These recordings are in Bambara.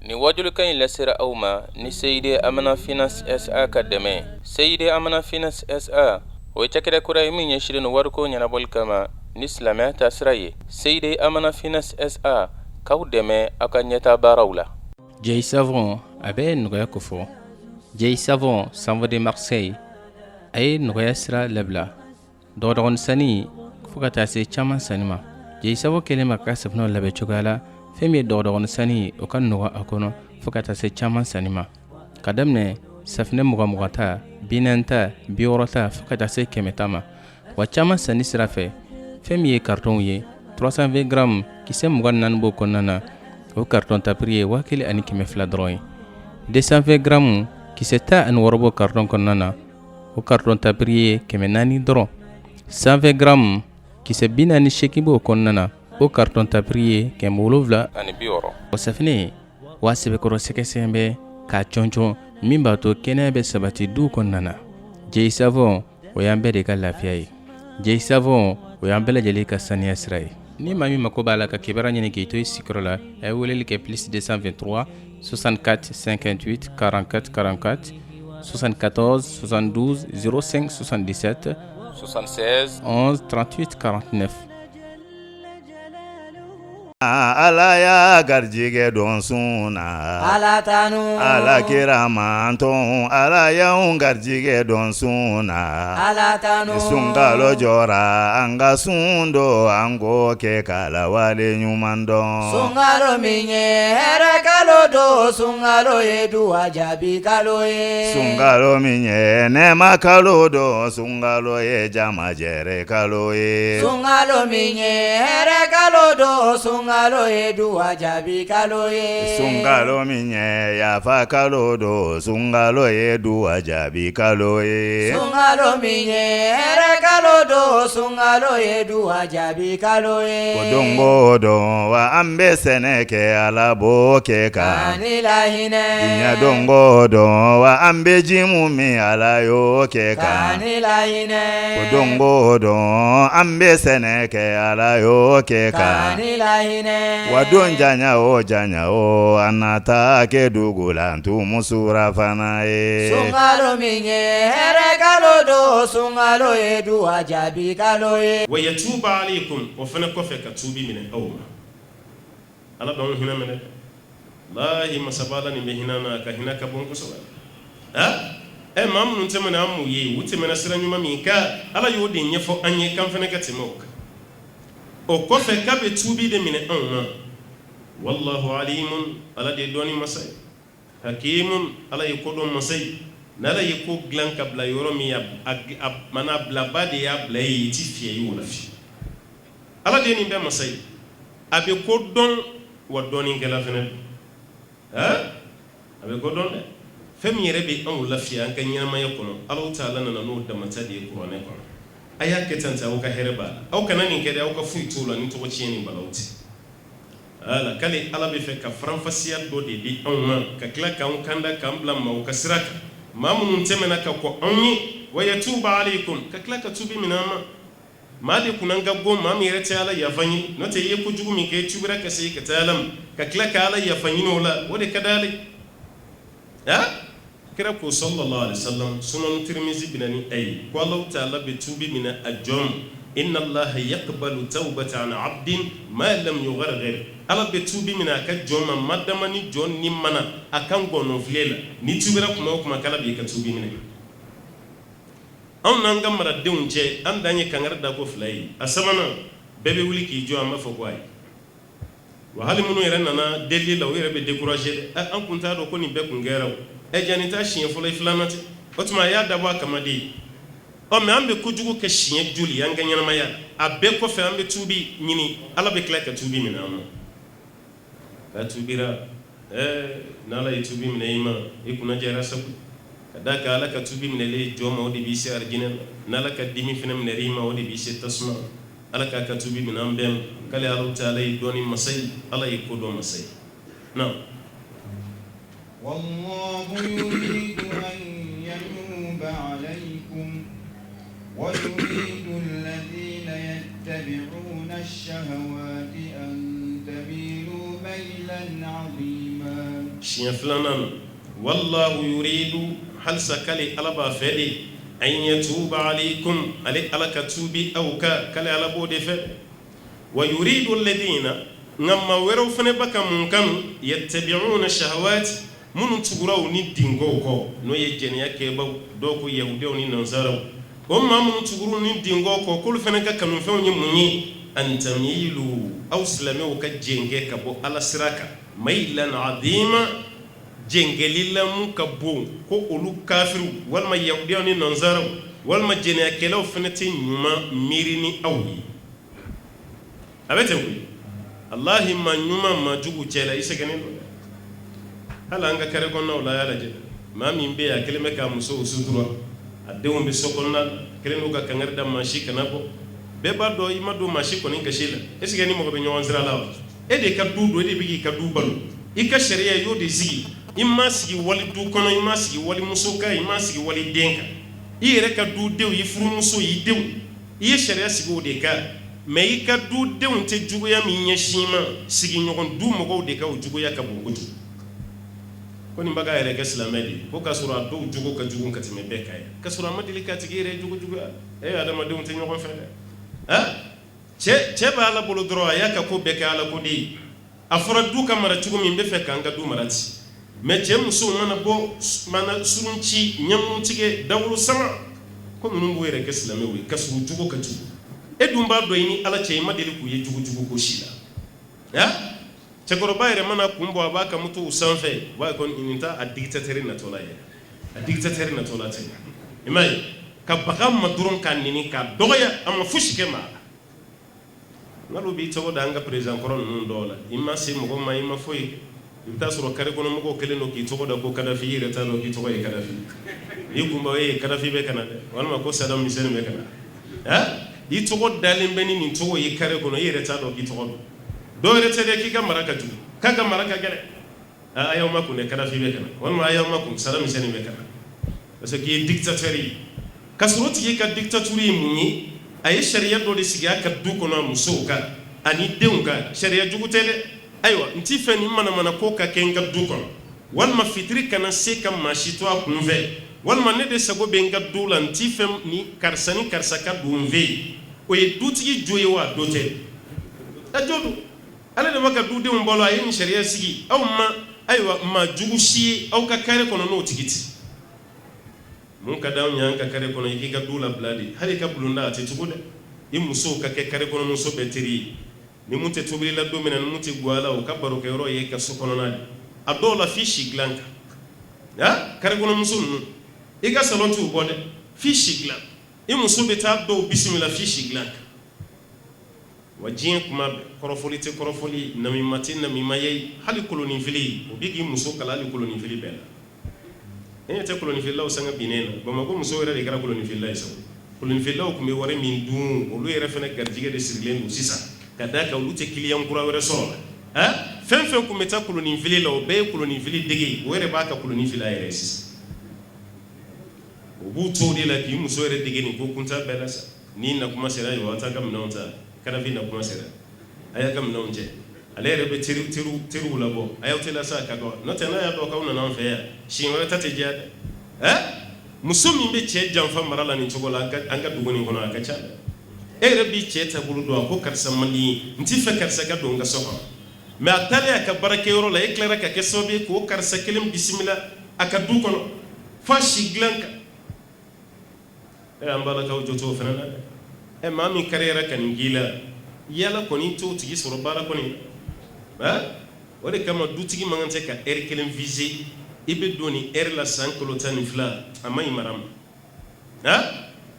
ni wajul kan lasira awma ni Seydi Amana Finance SA kadame Seydi Amana Finance SA o chakira kuray min yeshirin warko nyana bolkama ni Islamia tasraye Seydi Amana Finance SA kawdeme akanyeta barawla Jay Savon abe ngoya kofo Jay Savon s'envoie de Marseille ay ngoya sira labla dodogon sani fukata se chaman sanima Jay Savon kelema kasafno labe chugala femi dodogon sani o kan noga akono fukata se chaman sanima kadamne safne mugamugata binanta biorota fukata se kemetama wa chaman sani sirafe femi carton ye 320 grammes kise mugan nanbo konana o carton taprier wakili ani kime fla droy 220 grammes kise ta an warbo carton konana o carton taprier keme nani dro 120 grammes kise binani shekibo konana o carton taprier keme wolovla ani bioro o safne wasibe koro sekesembe ka choncho mimba to kenebe sabati du konana Jay Savon o yambe de ka lafiyayi Jay Savon o yambe la jeli ka saniya sirai ni mami makobala ka kibara nyene ke to sikrola ay wolel ke plus 223 64 58 44 44 74 72 05 77 76 11 38 49 ala ya garjige don suna ala tanu ala kiramanton ala ya garjige don suna ala tanu sungalo jora anga sundo ango ke kala wale nyumando sungalo minye here kalo do sungalo edu ajabi kalo e sungalo minye nema kalo do sungalo e jama jere kalo e sungalo minye here kalo do sungalo edu ajabi kalo e sungalo minye yafa kalo do sungalo edu ajabi kalo e sungalo minye here kalo do sungalo edu ajabi kalo e kodongo do wa ambe seneke alabo ke ka kanila hine inya dongo do wa ambe jimumi alayo ke ka kanila hine kodongo do ambe seneke alayo ke ka kanila hine wadon janya o anata ke dugula ntu musura fana e sungalo minye here kalo do sungalo edu ajabi kalo e wa yatuba alaykum wa fana kofe ka tubi min awma ala don hina men lahi masabala ni behinana ka hina ka bon ko so e mam nun temana amu ye wuti mena sira nyuma mi ka ala yodi nyefo anye kan fana ka timoka o kofe ka be tubi de min awma wallahu alimun ala de doni masay hakimun ala yikodo masay nala yiko glan kabla yoro mi mana blabade ya blay ti fie yola fi ala de ni be masay abe ko don wa doni ngela fene abe ko don de fem yere be an la fi an kan nyama yakono allah ta'ala na no da mata de qur'ane ko aya ketanta o ka herba o kana ni kede o ka fuitu la ni to chieni balauti ala kale ala be fe ka franfasiya do de di anwa ka kla ka on kanda ka mbla ma o ka siraka mamun temena ka ko anyi wa yatuba alaykum ka kla ka tubi minama ma de kunanga go mam yere ta ala ya fanyi no te ye ko jugu mi ke tubira ka sai ka talam ka kla ka ala ya fanyi no la wode kadale kira ko sallallahu alaihi wasallam sunan tirmizi binani ay ko allah ta'ala be tubi mina ajom inna allaha yaqbalu tawbata an 'abdin ma lam yugharghir ala be tubi mina ka joma madama ni jon ni mana akan gono flela ni tubira kuma kala be ka tubi mina on nanga mara deunje an danye kangar da ko flay asamana bebe wuli ki jo amma fo kwai wa hali munu yere nana deli la yere be décourager an kunta do ko ni be kungeraw e janita shiye fo lay flanati otuma ya dabo kamadi o me ambe kujugu ke shiye juli yanga nyana maya abe ko fe ambe tubi nyini ala be klaka tubi mina no ka tubira nala tubi mina ima ikuna jera sabu kadaka ala ka tubi mina le joma odi bi se arjina nala ka dimi fina mina rima odi bi se tasma ala ka tubi mina ambem kale ala taala doni masay ala yikodo masay na والله يريد أن يتوب عليكم ويريد الذين يتبعون الشهوات أن تميلوا ميلا عظيما shiya filanan wallahu yuridu hal sakali alaba fede an yatuba alaykum ali alaka tubi aw ka kale alabo de fe wa yuridu alladhina ngamma wero fene baka mun kanu yattabi'una shahawat mun tuguraw ni dingo ko no ye jeniya ke ba do ko yahudew ni nasara o ma mun tuguru ni dingo ko kul fene ka kanu fe onye munyi an tamilu aw islamu ka jenge ka bo ala siraka mailan adima jengelilam ka bo ko olu kafiru wal ma yahudew ni nasara wal ma jeniya ke law fene tin nyuma mirini awi abete ko Allahi ma nyuma ma jugu cela isa ganin hala anga kare gonna wala yala je ma min be ya keleme ka muso sutura adewon be sokonna keleno ka kangar da mashi kana ko be ba do ima do mashi ko nin kashila isa ganin mo be nyawan zira lawa e de ka du do de bigi ka du balu i ka sharia yo de sigi imma sigi wali du kono imma sigi wali muso ka imma sigi wali denka i yere ka du dew yi furu muso yi dew i sharia sigi o de ka mais i ka du denw tɛ juguya min ɲɛsin ma sigiɲɔgɔn du mɔgɔw de ka o juguya ka bon kojugu ko nin baga yɛrɛ kɛ silamɛ de ko k'a sɔrɔ a dɔw jogo ka jugu ka tɛmɛ bɛɛ kan ye k'a sɔrɔ a ma deli k'a tigi yɛrɛ jogo juguya adamadenw tɛ ɲɔgɔn fɛ dɛ cɛ b'a ala bolo dɔrɔn a y'a ka ko bɛɛ kɛ ala ko de ye a fɔra du ka mara cogo min bɛ fɛ k'an ka du mara ci mais cɛ musow mana surun ci ɲɛmuru tigɛ dawolo sama ko ninnu b'o yɛrɛ kɛ silamɛw ye ka sɔrɔ jogo ka jugu e dun b'a dɔn i ni ala cɛ i ma deli k'u ye jugu ko si la cɛkɔrɔba yɛrɛ mana kun bɔ a b'a ka moto sanfɛ u b'a ko nin ta a dictateur natɔla ye a dictateur natɔla tɛ i m'a ye ka baga ma dɔrɔn k'a nɛni k'a dɔgɔya a ma fosi kɛ maa la n'olu b'i tɔgɔ da an ka président kɔrɔ ninnu dɔw la i ma se mɔgɔ ma i ma foyi i bɛ taa sɔrɔ kare kɔnɔ mɔgɔw kɛlen don k'i tɔgɔ da ko Kadafi i yɛrɛ t'a dɔn k'i tɔgɔ ye Kadafi i kun b'a Kadafi bɛ ka na dɛ walima ko Saddam Hussein bɛ ka na i tɔgɔ dalen bɛ ni nin tɔgɔ ye kare kɔnɔ i yɛrɛ t'a dɔn k'i tɔgɔ dɔn dɔw yɛrɛ tɛ dɛ k'i ka mara ka jugu k'a ka mara ka gɛlɛn a y'aw ma kun dɛ Kadafi bɛ ka na walima a y'aw ma kun Saddam Hussein bɛ ka na parce que k'i ye dictateur ye ka sɔrɔ o tigi ka dictature ye mun ye a ye sariya dɔ de sigi a ka du kɔnɔ a musow kan ani denw kan sariya jugu tɛ dɛ ayiwa n t'i fɛ nin manamana ko ka kɛ n ka du kɔnɔ walima fitiri kana se ka maa si to a kun fɛ walima ne de sago bɛ n ka du la n t'i fɛ ni karisa ka don n fɛ yen o ye dutigi jo ye wa dɔ tɛ a jo don ale de b'a ka dudenw balo a ye nin sariya sigi aw ma ayiwa maa jugu si ye aw ka kare kɔnɔ n'o tigi ti mun ka d'anw ye an ka kare kɔnɔ i k'i ka du labila de hali i ka bulonda a tɛ tugu dɛ i musow ka kɛ kare kɔnɔ muso bɛɛ teri ye ni mun tɛ tobili la don min na ni mun tɛ guwa la o ka barokɛyɔrɔ ye ka so kɔnɔna de a dɔw la f'i si dilan kan kare kɔnɔ muso ninnu i ka salon t'u bɔ dɛ f'i si dilan i muso bɛ taa dɔw bisimila f'i si dilan kan wa diɲɛ kuma bɛɛ kɔrɔfɔli tɛ kɔrɔfɔli namima tɛ namima ye hali koloninfili o bɛ k'i muso kalan hali koloninfili bɛɛ la e ɲɛ tɛ koloninfililaw sanga binnen na Bamakɔ muso yɛrɛ de kɛra koloninfilila ye sago koloninfililaw tun bɛ wari min dun olu yɛrɛ fana garijɛgɛ de sirilen don sisan ka d'a kan olu tɛ kiliyan kura wɛrɛ sɔrɔ la fɛn fɛn tun bɛ taa koloninfili la o bɛɛ ye koloninfili dege o yɛrɛ b'a ka koloninfila yɛrɛ sisan o b'u to de la k'i muso yɛrɛ dege nin ko kunta bɛɛ la sa ni na kuma sera ye wa taa ka minɛnw ta Kadafi na kuma sera a y'a ka minɛnw cɛ ale yɛrɛ bɛ teriw labɔ a y'aw tɛ la sa ka dɔn n'o tɛ n'a y'a dɔn k'aw nana an fɛ yan siɲɛ wɛrɛ ta tɛ diya dɛ muso min bɛ cɛ janfa mara la nin cogo la an ka dugu nin kɔnɔ a ka ca dɛ e yɛrɛ b'i cɛ taabolo dɔn a ko karisa man di ye n t'i fɛ karisa ka don n ka so kɔnɔ mais a taalen a ka baarakɛyɔrɔ la e tilara ka kɛ sababu ye k'o karisa kelen bisimila a ka du kɔnɔ f'a si dilan kan an balakaw jɔ t'o fana na dɛ maa min kariyara ka nin k'i la yala kɔni t'o tigi sɔrɔ baara kɔni o de kama dutigi man kan tɛ ka heure kelen viser i bɛ don nin heure la san kalo 12 a ma ɲi mara ma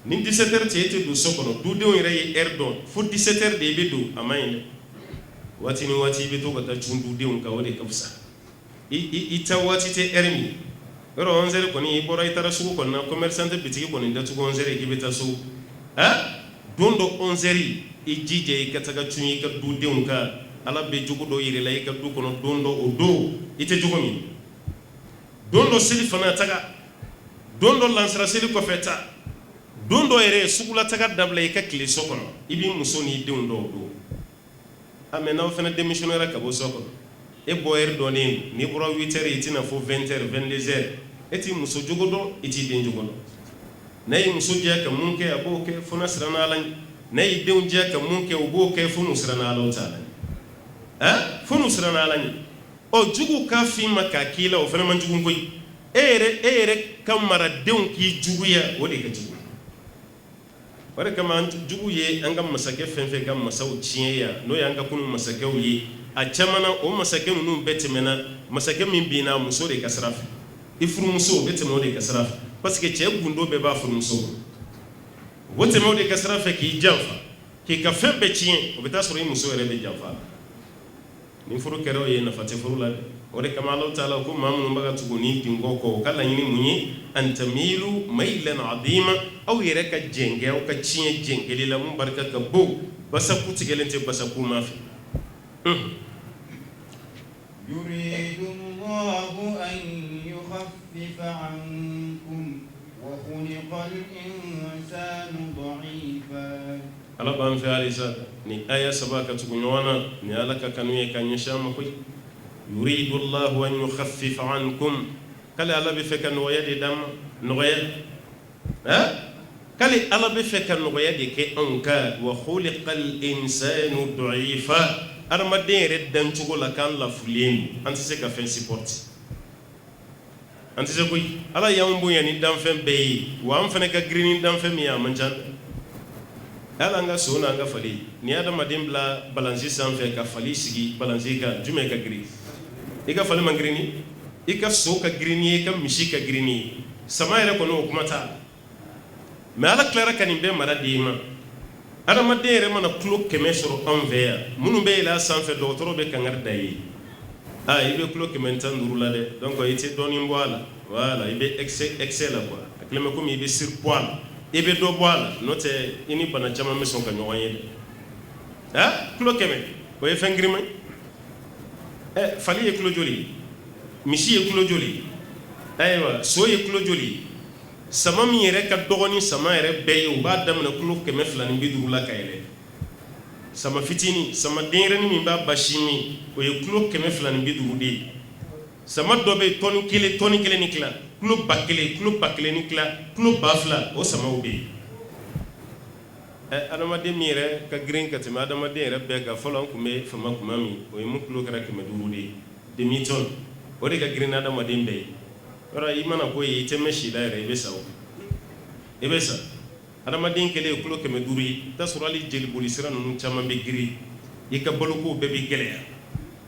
ni 17 heures cɛ e tɛ don so kɔnɔ dudenw yɛrɛ ye heure dɔn fo 17 heures de i bɛ don a ma ɲi dɛ waati ni waati i bɛ to ka taa cun dudenw kan o de ka fisa i ta waati tɛ heure min yɔrɔ 11 heures kɔni i bɔra i taara sugu kɔni na commerçant tɛ bitigi kɔni datugu 11 heures k'i bɛ taa so don dɔ 11 heures i jija i ka taga cun i ka dudenw kan ala bɛ jogo dɔ yɛrɛ la i ka du kɔnɔ don dɔ o don i tɛ jogo min don dɔ seli fana taga don dɔ lansara seli kɔfɛ ta don dɔ yɛrɛ sugula taga dabila i ka tile so kɔnɔ i b'i muso n'i denw dɔw don mais n'aw fana démissionnaire ka bɔ so kɔnɔ e boyer donen ni boro 8h itina fo 20h 22h eti muso jogodo iti den jogodo nay muso je ka munke aboke fo nasrana lan nay deun je ka munke oboke fo musrana lo taala fo musrana lan o jugu ka fi maka kila o fana man jugu koy ere kamara deun ki juguya o de ka jugu wala kama jugu ye anga masake fenfe kam masaw ciya no ya anga kunu masake ye a chamana o masake nunu betemena masake min bina muso de kasraf ifuru muso betemo de kasraf parce que che gundo be ba furu muso wotemo de kasraf ki janfa ki ka fembe cien o beta soro muso ere be janfa ni furu kero ye na fate furu la o de kama Allah taala ko mamu mbaga tuguni tingo ko kala nyini munyi antamilu mailan adima aw yere ka jenge aw ka cien jenge la mun barka ka bo basa kuti gelente basa ku mafi يريد الله أن يخفف عنكم وخلق الإنسان ضعيفا ala ban fi alisa ni aya sabaka tukunwana ni alaka kanuye kanyeshama koy yuridu Allah an yukhaffif ankum kala ala bi feka no yadi dam no yadi kala ala bi feka no yadi ke anka wa khuliqal insanu da'ifa armadin reddan chugo la kan la fulen anti se ka fen support anti se koy ala yambo yani dam fen be wa am fene ka green dam fen mi ya manjan ala nga so na nga fali ni adamadin bla balansi sanfe ka fali sigi balansi ka jume ka green ika fali man green ika so ka green ka mishi ka green sama ere ko no kumata me ala clara kanin be mara dima adamadin ere mana klo keme soro envers munu be la sanfe docteur be kangar dai ibe klo keme tan durula de donc ite doni mboala voilà ibe excel quoi akleme ko mi be surpoids ibe do boala note ini bana jama meson ka nyoye klo keme ko e fengrima fali e klo joli mishi e klo joli aywa so e klo joli sama mi yere ka dogoni sama yere be yo ba dam na klo keme flani bi duru la kayele sama fitini sama denre ni mi ba bashimi ko e klo keme flani bi duru de sama dobe toni kile ni kla club bakle ni kla club bafla o sama ubi adama de mire ka green ka tema adama de rabbe ga folon kume fama kumami o mu club kara ke medurudi de miton o de ga green adama de mbe ora imana ko yi teme shi da re ebesa adama de kele club ke meduri ta surali jeli bolisira nunu chama be giri yika boluko be be gele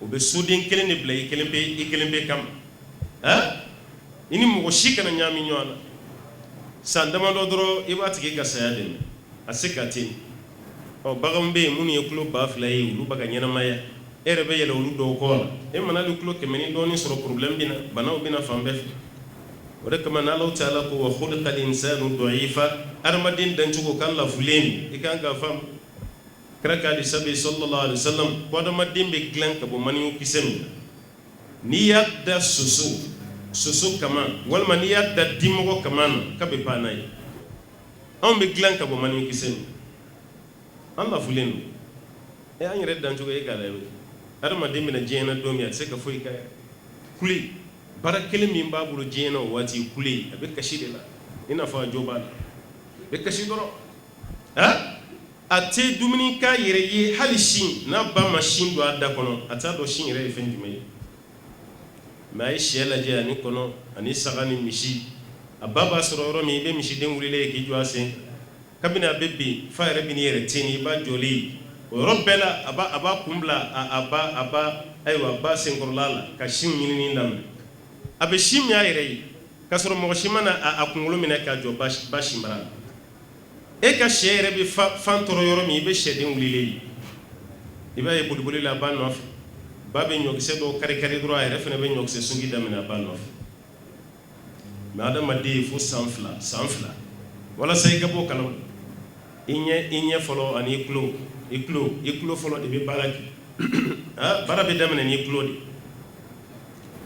o be sudin kele ne blay kele be kam ini mo shi kana nyami nyona sandama do doro ibati ga saya den asikati o bagambe muni e club ba flay lu baga nyana maya ere be yelo lu do ko e manali club ke meni doni soro problem bina banaw bina fambe o de kama na law taala ko wa khulqal insanu da'ifa armadin dan tugo kan la fuleni e kan ga fam kraka di sabi sallallahu alaihi wasallam ko da madin be glanka bo mani kisem ni yadda susu kama walma ni yadda dimogo kama kabe panai on be glanka bo mani kisem Allah fulenu e an yere dan tugo e gala e armadin be na jena domi at se ka foi ka kuli barakele min babulu jena wati kuli abe kashide la ina fa joba be kashidoro ate dumuni ka yere ye hali shin na ba machine do adda kono ata do shin yere fendi mai mai shela je ani kono ani sagani mishi ababa sororo mi be mishi den wulile ki joase kabina bebbi fa yere bin yere teni ba joli robbela aba kumbla aba aywa ba sengorlala ka shin nyini ndam abe shim ya yere kasoro mo shimana akungulo mina ka jo ba shimbara e ka shere bi fantoro yoro mi be shedin wulile iba e bulbuli la ba nof ba be nyokse do kare dro ay refene be nyokse sugi damina ba nof madama de fu sanfla wala say gabo kala inye folo ani iklo folo de be baraki barabe damina ni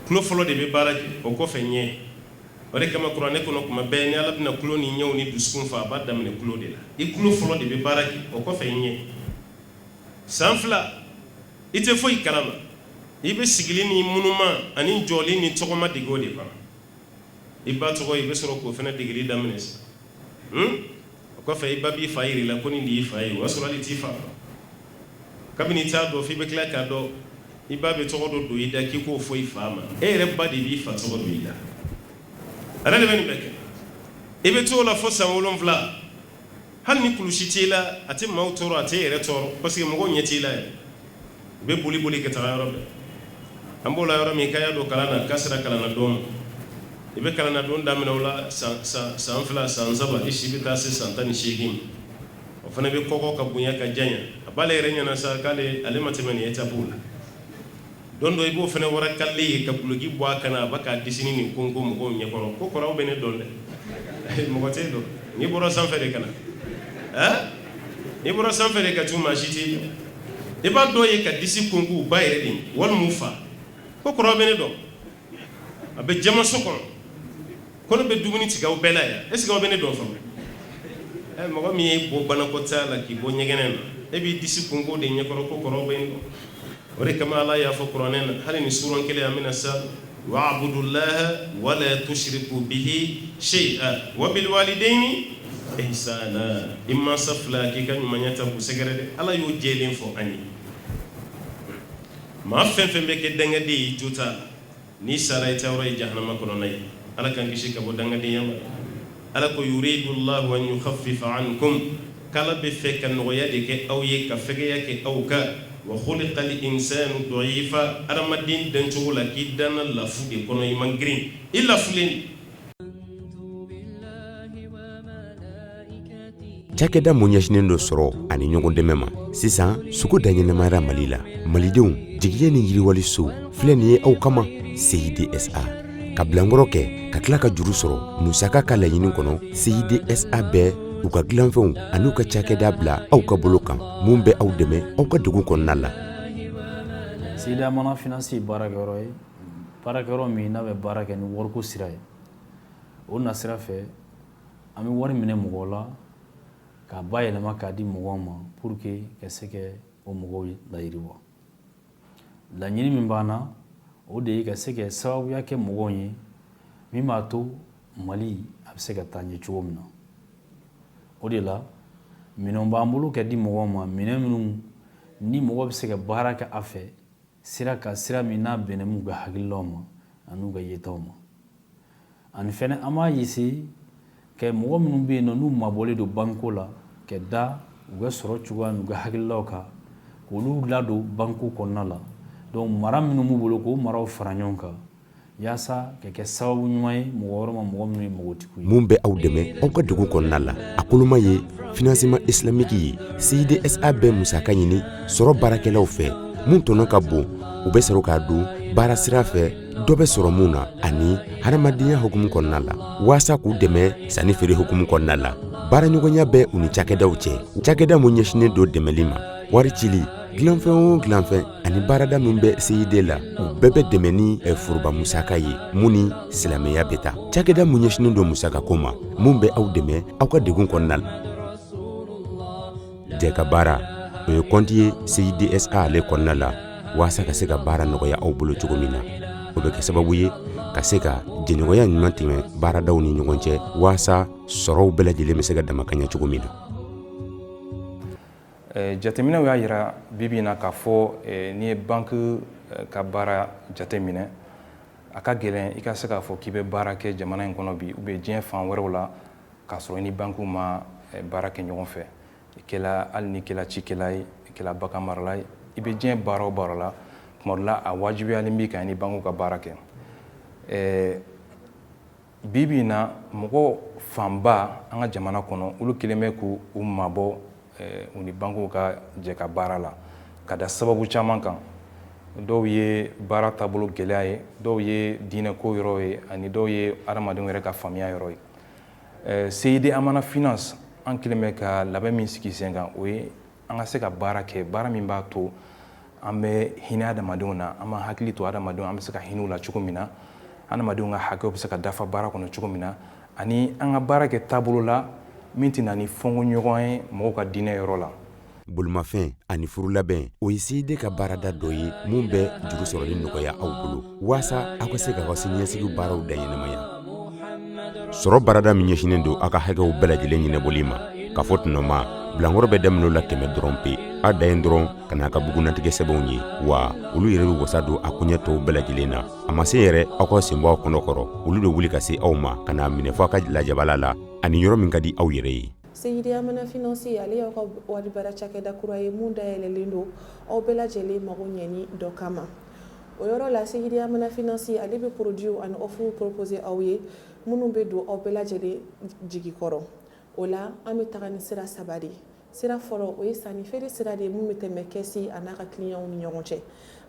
klo folo de be baraki o ko fenye ore kama qur'ane kono kuma be ni ala bina kulo ni nyaw ni duskun fa ba dam ne kulo de la e kulo folo de be baraki o ko fe nye sanfla ite foi kalama i bɛ sigili ni munuma ani jɔli ni tɔgɔma dege o de kɔnɔ i ba tɔgɔ i bɛ sɔrɔ k'o fana degeli daminɛ sisan o kɔfɛ i ba b'i fa yir'i la ko nin de y'i fa ye o y'a sɔrɔ hali t'i fa kabini i t'a dɔn f'i bɛ tila k'a dɔn i ba bɛ tɔgɔ dɔ don i da k'i k'o fɔ i fa ma e yɛrɛ ba de b'i fa tɔgɔ don i da ale de bɛ nin bɛɛ kɛ i bɛ t'o la fo san 7 hali ni kulusi t'i la a tɛ maaw tɔɔrɔ a tɛ yɛrɛ tɔɔrɔ parce que mɔgɔw ɲɛ t'i la yɛrɛ u bɛ boli ka taga yɔrɔ bɛɛ an b'o la yɔrɔ min k'a y'a don kalan na k'a sera kalan na don i bɛ kalan na don daminɛ o la san 2 san 3 i si bɛ taa se san 18 o fana bɛ kɔkɔ ka bonya ka janya a b'ale yɛrɛ ɲɛna sa k'ale ma tɛmɛ nin étape la don dɔ i b'o fana wara kale ye ka guloki bɔ a kana a ba k'a disini nin konko mɔgɔw ɲɛkɔrɔ ko kɔrɔw bɛ ne dɔn dɛ mɔgɔ t'e dɔn n'i bɔra sanfɛ de ka na n'i bɔra sanfɛ de ka t'u maa si t'i dɔn i b'a dɔw ye ka disi konko u ba yɛrɛ de walima u fa ko kɔrɔw bɛ ne dɔn a bɛ jamaso kɔnɔ ko ne bɛ dumuni tigɛ aw bɛɛ la yan est-ce que aw bɛ ne dɔn fɔlɔ mɔgɔ min ye bɔ banakɔtaa la k'i bɔ ɲɛgɛnɛ na e b'i disi konko de ɲɛkɔrɔ ko kɔrɔw bɛ ne dɔn o de kama Ala y'a fɔ kuranɛ na hali ni suran kelen an bɛna sa wa'budullaha wala tushriku bihi shay'an wa bil walidayni ihsana i mansa fila k'i ka ɲumanya ta k'u sɛgɛrɛ dɛ Ala y'o jɛlen fɔ an ye maa fɛn fɛn bɛ kɛ dangaden ye jo t'a la n'i sara i tɛ yɔrɔ ye jahanama kɔnɔna ye Ala k'an kisi ka bɔ dangadenya ma Ala ko yuridullahu an yukhaffifa ankum k'Ala bɛ fɛ ka nɔgɔya de kɛ aw ye ka fɛgɛya kɛ aw kan wa khuliqal insanu da'ifa adamaden dancogo la k'i danna lafu de kɔnɔ i man girin i lafulen cakɛda mun ɲɛsinen dɔ sɔrɔ ani ɲɔgɔn dɛmɛ ma sisan sugu daɲɛnɛmayara Mali la malidenw jigiya ni yiriwali so filɛ nin ye aw kama CIDSA ka bilankɔrɔ kɛ ka tila ka juru sɔrɔ musaka ka laɲini kɔnɔ CIDSA bɛɛ u ka dilanfɛnw ani u ka cakɛda bila aw ka bolo kan mun bɛ aw dɛmɛ aw ka degun kɔnɔna la CID Amana Finance baarakɛyɔrɔ ye baarakɛyɔrɔ min n'a bɛ baara kɛ ni wariko sira ye o na sira fɛ an bɛ wari minɛ mɔgɔw la ka bayɛlɛma k'a di mɔgɔw ma pour que ka se ka o mɔgɔw layiriwa laɲini min b'an na o de ye ka se ka sababuya kɛ mɔgɔw ye min b'a to Mali a bɛ se ka taa ɲɛ cogo min na o de la minɛnw b'an bolo ka di mɔgɔw ma minɛn minnu ni mɔgɔ bɛ se ka baara kɛ a fɛ sira min n'a bɛnna n'u ka hakililaw ma ani n'u ka yetaw ma ani fɛnɛ an b'a essayer ka mɔgɔ minnu bɛ yen nɔ n'u mabɔlen don banko la ka da u ka sɔrɔ cogoya n'u ka hakililaw kan k'olu ladon banko kɔnɔna la donc mara minnu b'u bolo k'o maraw fara ɲɔgɔn kan yaasa ka kɛ sababu ɲuman ye mɔgɔ wɛrɛ ma mɔgɔ minnu ye mɔgɔtigiw ye mun bɛ aw dɛmɛ aw ka degun kɔnɔna la a koloma ye financement islamique ye CIDSA bɛ musaka ɲini sɔrɔ baarakɛlaw fɛ mun tɔnɔ ka bon u bɛ sɔrɔ k'a don baara sira fɛ dɔ bɛ sɔrɔ mun na ani hadamadenya hukumu kɔnɔna la waasa k'u dɛmɛ sanni feere hukumu kɔnɔna la baaraɲɔgɔnya bɛ u ni cakɛdaw cɛ cakɛda mun ɲɛsinen don dɛmɛli ma wari cili dilanfɛn o dilanfɛn ani baarada min bɛ CID la u bɛɛ bɛ dɛmɛ ni foroba musaka ye mun ni silamɛya bɛ taa cakɛda mun ɲɛsinen don musaka ko ma mun bɛ aw dɛmɛ aw ka degun kɔnɔna la jɛka baara o ye kɔnti ye CIDSA ale kɔnɔna la waasa ka se ka baara nɔgɔya aw bolo cogo min na o bɛ kɛ sababu ye ka se ka jɛɲɔgɔnya ɲuman tɛmɛ baaradaw ni ɲɔgɔn cɛ waasa sɔrɔw bɛɛ lajɛlen bɛ se ka dama ka ɲɛ cogo min na jateminɛw y'a yira bibi na k'a fɔ n'i ye banki ka baara jateminɛ a ka gɛlɛn i ka se k'a fɔ k'i bɛ baara kɛ jamana in kɔnɔ bi ou bien diɲɛ fan wɛrɛw la k'a sɔrɔ i ni bankiw ma baara kɛ ɲɔgɔn fɛ hali ni kɛla cikɛla ye i kɛla bagan marala ye i bɛ diɲɛ baara o baara la tuma dɔ la a wajibiyalen b'i kan i ni bankiw ka baara kɛ bibi na mɔgɔ fanba an ka jamana kɔnɔ olu kelen bɛ k'u mabɔ u ni bankiw ka jɛ ka baara la ka da sababu caman kan dɔw ye baara taabolo gɛlɛya ye dɔw ye diinɛko yɔrɔ ye ani dɔw ye adamadenw yɛrɛ ka faamuya yɔrɔ ye CID Amana Finance an kelen bɛ ka labɛn min sigi sen kan o ye an ka se ka baara kɛ baara min b'a to an bɛ hinɛ adamadenw na an b'a hakili to adamadenw an bɛ se ka hinɛ u la cogo min na adamadenw ka hakɛw bɛ se ka dafa baara kɔnɔ cogo min na ani an ka baara kɛ taabolo la min tɛ na ni fɔnko ɲɔgɔn ye mɔgɔw ka diinɛ yɔrɔ la bolimafɛn ani furu labɛn o ye CID ka baarada dɔ ye mun bɛ juru sɔrɔli nɔgɔya aw bolo waasa aw ka se ka siniɲɛsigi baaraw daɲɛnamaya. sɔrɔ baarada min ɲɛsinen don aw ka hakɛw bɛɛ lajɛlen ɲɛnabɔli ma ka fɔ tɔnɔma bilankɔrɔ bɛ daminɛ la 100 dɔrɔn pe a da yen dɔrɔn ka n'a ka bugunatigɛ sɛbɛnw ye wa olu yɛrɛ bɛ wasa don a koɲɛ tɔw bɛɛ lajɛlen na a ma se yɛrɛ aw ka sen bɔ aw kɔnɔ kɔrɔ olu de wuli ka se aw ma ka n'a minɛ fɔ aw ka lajabala la ani yɔrɔ min ka di aw yɛrɛ ye. CID Amana Financier ale y'aw ka wari bara cakɛda kura ye mun dayɛlɛlen don aw bɛɛ lajɛlen mago ɲɛni dɔ kama. O yɔrɔ la CID Amana Financier ale bɛ produit ani offre proposer aw ye minnu bɛ don aw bɛɛ lajɛlen jigi kɔrɔ. O la an bɛ taga ni sira saba de. Sira fɔlɔ o ye sanni feere sira de mun bɛ tɛmɛ kɛsi a n'a ka clientw ni ɲɔgɔn cɛ.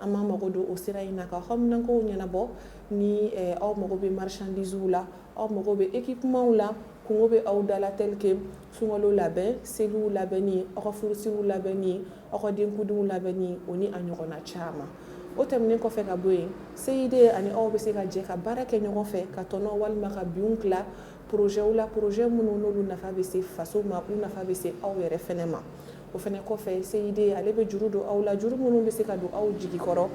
An b'an mago don o sira in na ka haminankow ɲɛnabɔ ni aw mago bɛ marchandisew la aw mago bɛ équipements la kungo bɛ aw dala tel que sunkalo labɛn seliw labɛnni aw ka furusiriw labɛnni aw ka denkudiw labɛnni o ni a ɲɔgɔnna caman. O tɛmɛnen kɔfɛ ka bɔ yen CID ani aw bɛ se ka jɛ ka baara kɛ ɲɔgɔn fɛ ka tɔnɔ walima ka binw tila projetw la projet minnu n'olu nafa bɛ se faso ma u nafa bɛ se aw yɛrɛ fɛnɛ ma. O fɛnɛ kɔfɛ CID ale bɛ juru don aw la juru minnu bɛ se ka don aw jigi kɔrɔ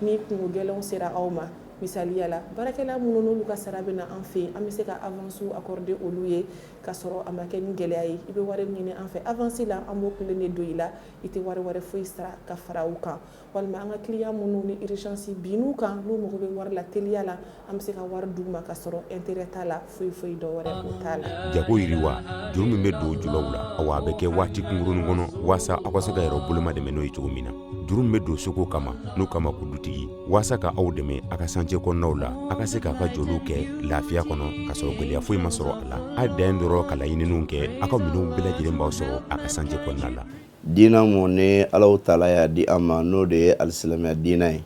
ni kungo gɛlɛnw sera aw ma. Misaliya la baarakɛla minnu n'olu ka sara bɛ na an fɛ an bɛ se ka avance accorder olu ye ka sɔrɔ a ma kɛ ni gɛlɛya ye i bɛ wari ɲini an fɛ avance la an b'o kelen de don i la i tɛ wari wɛrɛ foyi sara ka fara u kan walima an ka client minnu ni urgence bin'u kan n'u mago bɛ wari la teliya la an bɛ se ka wari d'u ma ka sɔrɔ intérêt t'a la foyi dɔ wɛrɛ o t'a la. jago yiriwa juru min bɛ don julaw la awa a bɛ kɛ waati kunkurunin kɔnɔ waasa aw ka se ka yɛrɛ boloma dɛmɛ n'o ye cogo min na juru min bɛ don soko kama n'o kama ko dutigi waasa ka aw dɛmɛ a ka santier kɔnɔnaw la a ka se k'a ka joliw kɛ lafiya kɔnɔ ka sɔrɔ gɛlɛya foyi ma sɔrɔ a la a dan dɔrɔn ka laɲiniw kɛ a ka minɛnw bɛɛ lajɛlen b'aw sɔrɔ a ka santier kɔnɔna la. diina mun ni Alahu Taala y'a di an ma n'o de ye alisilamɛya diina ye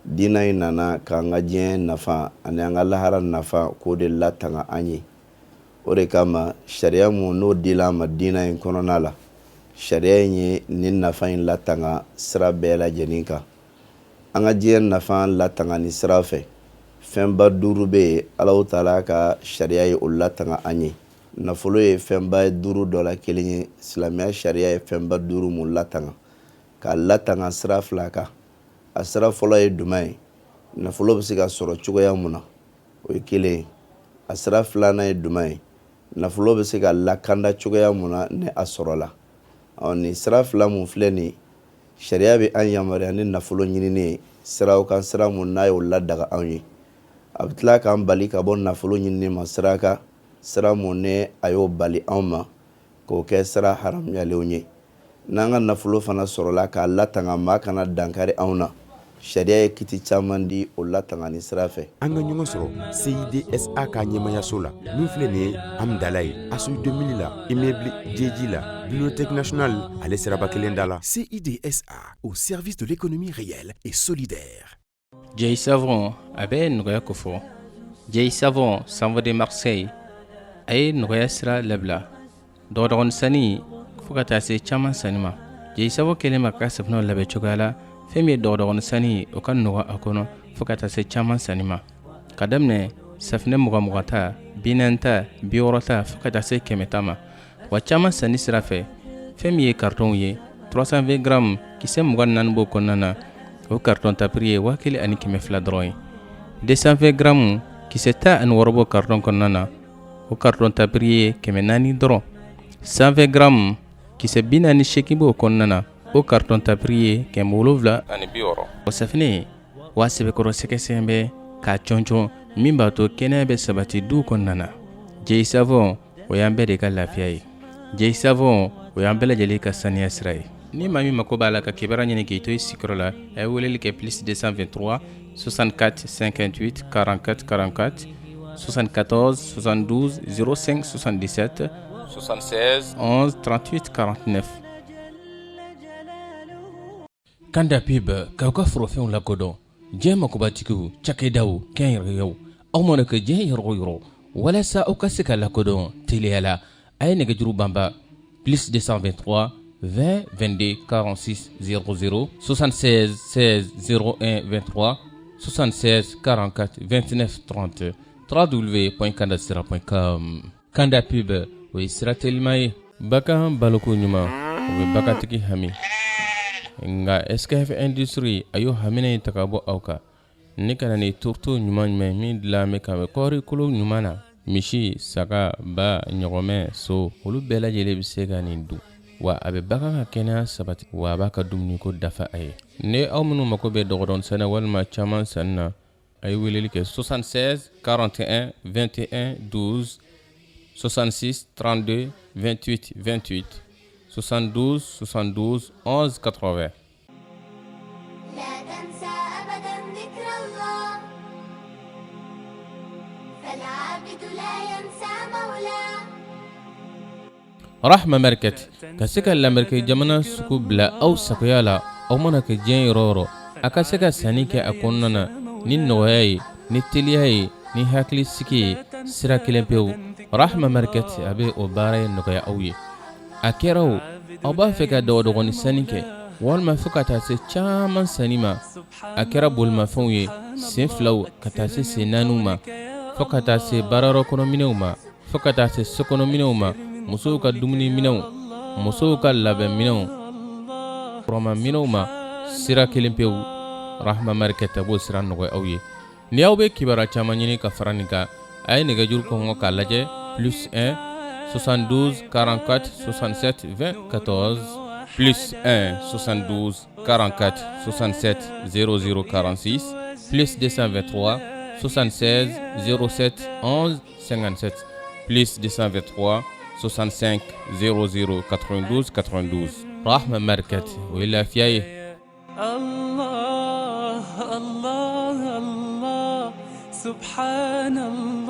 diina in nana k'an ka diɲɛ nafa ani an ka lahara nafa k'o de latanga an ye o de kama sariya mun n'o dila an ma diina in kɔnɔna la sariya in ye nin nafa in latanga sira bɛɛ lajɛlen kan an ka diɲɛ nafa latanga ni sira fɛ fɛnba 5 bɛ yen Alahu Taala ka sariya ye o latanga an ye nafolo ye fɛnba 5 dɔ la kelen ye silamɛya sariya ye fɛnba 5 mun latanga k'a latanga sira 2 kan a sira fɔlɔ ye jumɛn ye nafolo bɛ se ka sɔrɔ cogoya mun na o ye kelen ye a sira 2nan ye jumɛn ye nafolo bɛ se ka lakanda cogoya mun na ni a sɔrɔla ni sira 2 mun filɛ nin sariya bɛ an yamaruya ni nafolo ɲinini ye siraw kan sira mun n'a y'o ladaga anw ye a bɛ tila k'an bali ka bɔ nafolo ɲinini ma sira kan sira mun ne a y'o bali anw ma k'o kɛ sira haramuyalenw ye n'an ka nafolo fana sɔrɔla k'a latanga maa kana dankari anw na sariya ye kiti caman di o latanga ni sira fɛ. an ka ɲɔgɔn sɔrɔ CIDSA ka ɲɛmayaso la min filɛ nin ye Amdala ye ASU 2000 la immeuble Djeji la bibliothèque nationale ale siraba kelen da la. CIDSA au service de l'économie réelle et solidaire. Jay Savon a bɛ nɔgɔya ko fɔ Jay Savon Sanvo de Marseille a ye nɔgɔya sira labila dɔgɔdɔgɔnin sanni fo ka taa se caman sanni ma. Jay Savon kɛlen ma ka safunɛw labɛn cogoya la fɛn min ye dɔgɔdɔgɔnin sanni o ka nɔgɔ a kɔnɔ fo ka taa se caman sanni ma ka daminɛ safunɛ 20 ta 40 ta 60 ta fo ka taa se 100 ta ma wa caman sanni sira fɛ fɛn min ye carton ye 320 grammes kisɛ 24 b'o kɔnɔna na o carton ta prix ye 1200 dɔrɔn ye 220 grammes kisɛ 16 b'o carton kɔnɔna na o carton ta prix ye 400 dɔrɔn 120 grammes kisɛ 48 b'o kɔnɔna na o carton ta prix ye 770 o safinɛ wa sɛbɛkɔrɔ sɛgɛsɛgɛ bɛ k'a cɔncɔn min b'a to kɛnɛya bɛ sabati du kɔnɔna na. Jay Savon o y'an bɛɛ de ka lafiya ye. Jay Savon o y'an bɛɛ lajɛlen ka saniya sira ye. ni maa min mako b'a la ka kibaruya ɲini k'i to i sigiyɔrɔ la a ye weleli kɛ plus 223 64 58 44 44 74 72 05 77 76 11 38 49. Kanda pib k'aw ka forofɛnw lakodɔn diɲɛ makobatigiw cakɛdaw kɛnyɛrɛyew aw mana kɛ diɲɛ yɔrɔ yɔrɔ walasa aw ka se ka lakodɔn teliya la a ye nɛgɛjuru banba plus 223 20 22 46 00 76 16 01 23 76 44 29 30 www.kandasira.com. Kanda pib o ye sira telima ye bakan baloko ɲuman. o be bakatigi hami nga SKF industry ayo hamine takabo awka ni kana ni turtu nyuman me mi dlame ka kori kulu nyumana mishi saka ba nyogome so olu bela jele bisega ni du wa abe baka ka kena sabati wa baka dumni ko dafa ay ne awmunu makobe dogodon sana walma chaman sanna ay weleli ke 76 41 21 12 66 32 28 28 72 72 11 80 لا تنسى أبدا ذكر الله فالعابد لا ينسى مولاه رحمة مركت كسكا لامركي جمنا سكوبلا أو سكيالا أو منك جين رورو أكاسكا سانيكي أكوننا نين نوهاي نتليهاي ني هاكلي سكي سرا كلمبيو رحمة مركت أبي أباري نغيا أوي أكيرو أبا فكا دودغوني سانيكي والما فكا تاسي چامان سانيما أكيرا بولما فوني سنفلو كتاسي سنانوما فكا تاسي بارارو كونومينوما فكا تاسي سكونومينوما musow ka dumuni minɛw musow ka labɛn minɛw rɔma minɛw ma sira kelen pewu rahma marikɛta b'o sira nɔgɔya aw ye ni aw bɛ kibara caman ɲini ka fara nin kan a ye nɛgɛjuru kɔngɔ k'a lajɛ plus 1 72 44 67 20 14 plus 1 72 44 67 00 46 plus 223 76 07 11 57 plus 223 65 00 92 92 رحمة مركت وإلا فياي الله الله الله سبحان الله